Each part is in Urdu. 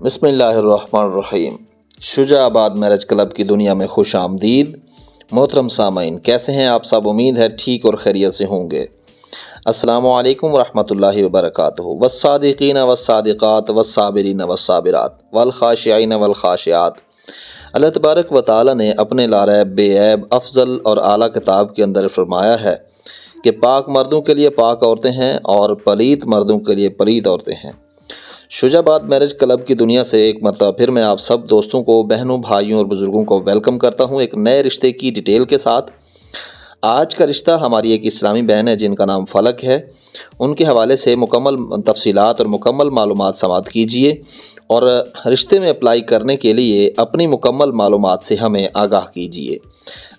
بسم اللہ الرحمن الرحیم۔ شجاع آباد میرج کلب کی دنیا میں خوش آمدید۔ محترم سامعین، کیسے ہیں آپ سب؟ امید ہے ٹھیک اور خیریت سے ہوں گے۔ السلام علیکم ورحمۃ اللہ وبرکاتہ۔ والصادقین والصادقات والصابرین والصابرات والخاشعین والخاشعات۔ اللہ تبارک و تعالی نے اپنے لاریب بے عیب افضل اور اعلیٰ کتاب کے اندر فرمایا ہے کہ پاک مردوں کے لیے پاک عورتیں ہیں اور پلیت مردوں کے لیے پلیت عورتیں ہیں۔ شجاع آباد میرج کلب کی دنیا سے ایک مرتبہ پھر میں آپ سب دوستوں کو، بہنوں، بھائیوں اور بزرگوں کو ویلکم کرتا ہوں ایک نئے رشتے کی ڈیٹیل کے ساتھ۔ آج کا رشتہ ہماری ایک اسلامی بہن ہے جن کا نام فلک ہے۔ ان کے حوالے سے مکمل تفصیلات اور مکمل معلومات سماعت کیجیے اور رشتے میں اپلائی کرنے کے لیے اپنی مکمل معلومات سے ہمیں آگاہ کیجیے۔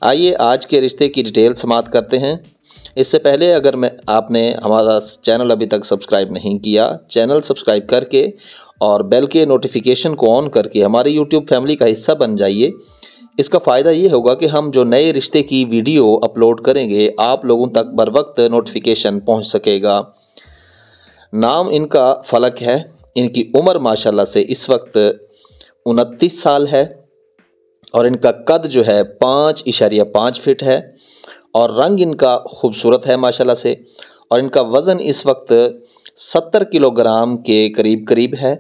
آئیے آج کے رشتے کی ڈیٹیل سماعت کرتے ہیں۔ اس سے پہلے اگر آپ نے ہمارا چینل ابھی تک سبسکرائب نہیں کیا، چینل سبسکرائب کر کے اور بیل کے نوٹیفیکیشن کو آن کر کے ہماری یوٹیوب فیملی کا حصہ بن جائیے۔ اس کا فائدہ یہ ہوگا کہ ہم جو نئے رشتے کی ویڈیو اپلوڈ کریں گے آپ لوگوں تک بر وقت نوٹیفیکیشن پہنچ سکے گا۔ نام ان کا فلک ہے۔ ان کی عمر ماشاءاللہ سے اس وقت 29 سال ہے اور ان کا قد جو ہے 5.5 فٹ ہے اور رنگ ان کا خوبصورت ہے ماشاءاللہ سے، اور ان کا وزن اس وقت 70 کلو گرام کے قریب ہے،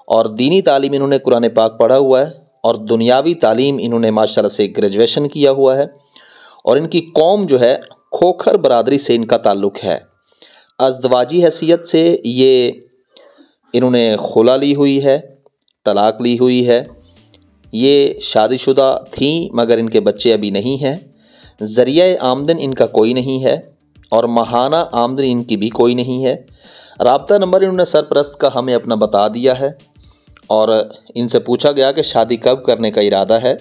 اور دینی تعلیم انہوں نے قرآن پاک پڑھا ہوا ہے اور دنیاوی تعلیم انہوں نے ماشاءاللہ سے گریجویشن کیا ہوا ہے، اور ان کی قوم جو ہے کھوکھر برادری سے ان کا تعلق ہے۔ ازدواجی حیثیت سے یہ انہوں نے خلا لی ہوئی ہے، طلاق لی ہوئی ہے۔ یہ شادی شدہ تھیں مگر ان کے بچے ابھی نہیں ہیں۔ ذریعہ آمدن ان کا کوئی نہیں ہے اور ماہانہ آمدن ان کی بھی کوئی نہیں ہے۔ رابطہ نمبر انہوں نے سرپرست کا ہمیں اپنا بتا دیا ہے، اور ان سے پوچھا گیا کہ شادی کب کرنے کا ارادہ ہے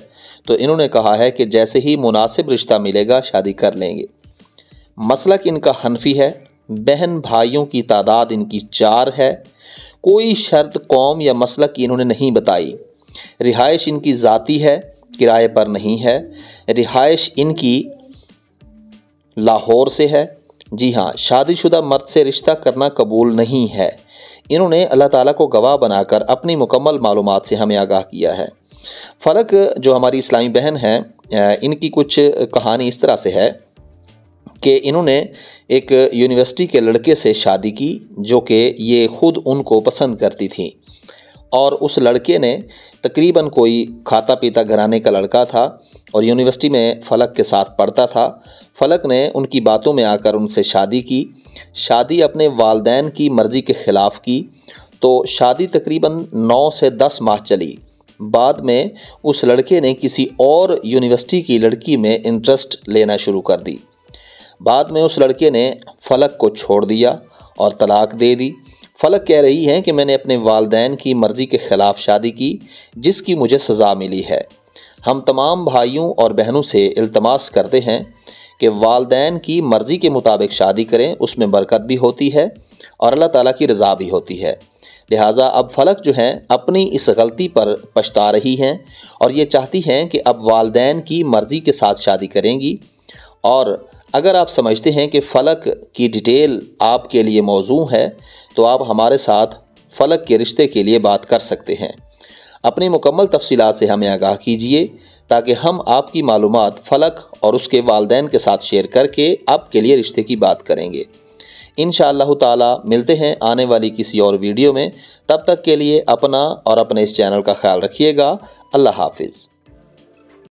تو انہوں نے کہا ہے کہ جیسے ہی مناسب رشتہ ملے گا شادی کر لیں گے۔ مسلک ان کا حنفی ہے۔ بہن بھائیوں کی تعداد ان کی 4 ہے۔ کوئی شرط قوم یا مسلک کی انہوں نے نہیں بتائی۔ رہائش ان کی ذاتی ہے، کرائے پر نہیں ہے۔ رہائش ان کی لاہور سے ہے۔ جی ہاں، شادی شدہ مرد سے رشتہ کرنا قبول نہیں ہے۔ انہوں نے اللہ تعالیٰ کو گواہ بنا کر اپنی مکمل معلومات سے ہمیں آگاہ کیا ہے۔ فلک جو ہماری اسلامی بہن ہے، ان کی کچھ کہانی اس طرح سے ہے کہ انہوں نے ایک یونیورسٹی کے لڑکے سے شادی کی جو کہ یہ خود ان کو پسند کرتی تھی، اور اس لڑکے نے تقریباً کوئی کھاتا پیتا گھرانے کا لڑکا تھا اور یونیورسٹی میں فلک کے ساتھ پڑھتا تھا۔ فلک نے ان کی باتوں میں آ کر ان سے شادی کی۔ شادی اپنے والدین کی مرضی کے خلاف کی تو شادی تقریباً 9 سے 10 ماہ چلی۔ بعد میں اس لڑکے نے کسی اور یونیورسٹی کی لڑکی میں انٹرسٹ لینا شروع کر دی۔ بعد میں اس لڑکے نے فلک کو چھوڑ دیا اور طلاق دے دی۔ فلک کہہ رہی ہیں کہ میں نے اپنے والدین کی مرضی کے خلاف شادی کی جس کی مجھے سزا ملی ہے۔ ہم تمام بھائیوں اور بہنوں سے التماس کرتے ہیں کہ والدین کی مرضی کے مطابق شادی کریں، اس میں برکت بھی ہوتی ہے اور اللہ تعالیٰ کی رضا بھی ہوتی ہے۔ لہٰذا اب فلک جو ہیں اپنی اس غلطی پر پچھتا رہی ہیں اور یہ چاہتی ہیں کہ اب والدین کی مرضی کے ساتھ شادی کریں گی۔ اور اگر آپ سمجھتے ہیں کہ فلک کی ڈیٹیل آپ کے لیے موزوں ہے تو آپ ہمارے ساتھ فلک کے رشتے کے لیے بات کر سکتے ہیں۔ اپنی مکمل تفصیلات سے ہمیں آگاہ کیجیے تاکہ ہم آپ کی معلومات فلک اور اس کے والدین کے ساتھ شیئر کر کے آپ کے لیے رشتے کی بات کریں گے۔ انشاءاللہ تعالی ملتے ہیں آنے والی کسی اور ویڈیو میں۔ تب تک کے لیے اپنا اور اپنے اس چینل کا خیال رکھیے گا۔ اللہ حافظ۔